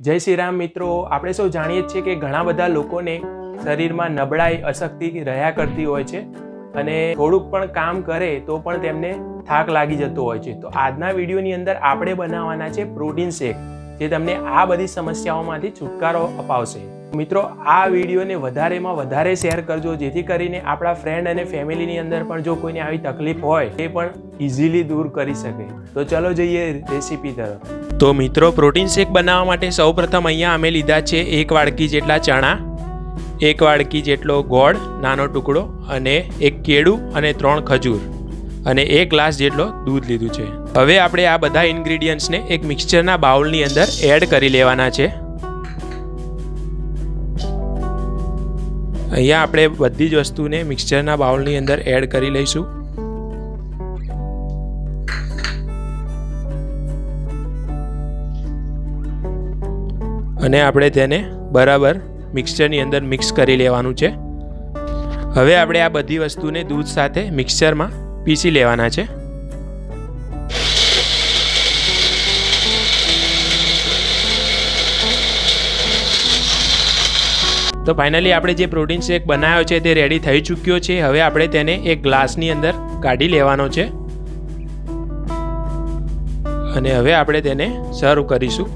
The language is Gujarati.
જય શ્રી રામ મિત્રો, આપણે સૌ જાણીએ છીએ કે ઘણા બધા લોકોને શરીરમાં નબળાઈ અશક્તિ રહ્યા કરતી હોય છે અને થોડુંક પણ કામ કરે તો પણ તેમને થાક લાગી જતો હોય છે. તો આજના વિડીયોની અંદર આપણે બનાવવાના છે પ્રોટીન શેક, જે તમને આ બધી સમસ્યાઓમાંથી છુટકારો અપાવશે. મિત્રો, આ વિડીયોને વધારેમાં વધારે શેર કરજો, જેથી કરીને આપણા ફ્રેન્ડ અને ફેમિલીની અંદર પણ જો કોઈને આવી તકલીફ હોય તે પણ ઇઝીલી દૂર કરી શકે. તો ચલો જઈએ રેસીપી તરફ. તો મિત્રો, પ્રોટીન શેક બનાવવા માટે સૌપ્રથમ અહીંયા અમે લીધા છે 1 વાડકી જેટલા ચણા, 1 વાડકી જેટલો ગોળ નાનો ટુકડો અને 1 કેળું અને 3 ખજૂર અને 1 ગ્લાસ જેટલો દૂધ લીધું છે. હવે આપણે આ બધા ઇન્ગ્રીડિયન્ટ્સને એક મિક્સચરના બાઉલની અંદર એડ કરી લેવાના છે. અહીંયા આપણે બધી જ વસ્તુને મિક્સચરના બાઉલની અંદર એડ કરી લઈશું. અને આપણે તેને બરાબર મિક્સચરની અંદર મિક્સ કરી લેવાનું છે. હવે આપણે આ બધી વસ્તુને દૂધ સાથે મિક્સચરમાં પીસી લેવાના છે. તો ફાઇનલી આપણે જે પ્રોટીન શેક બનાવ્યો છે તે રેડી થઈ ચૂક્યો છે. હવે આપણે તેને એક ગ્લાસની અંદર કાઢી લેવાનો છે અને હવે આપણે તેને સર્વ કરીશું.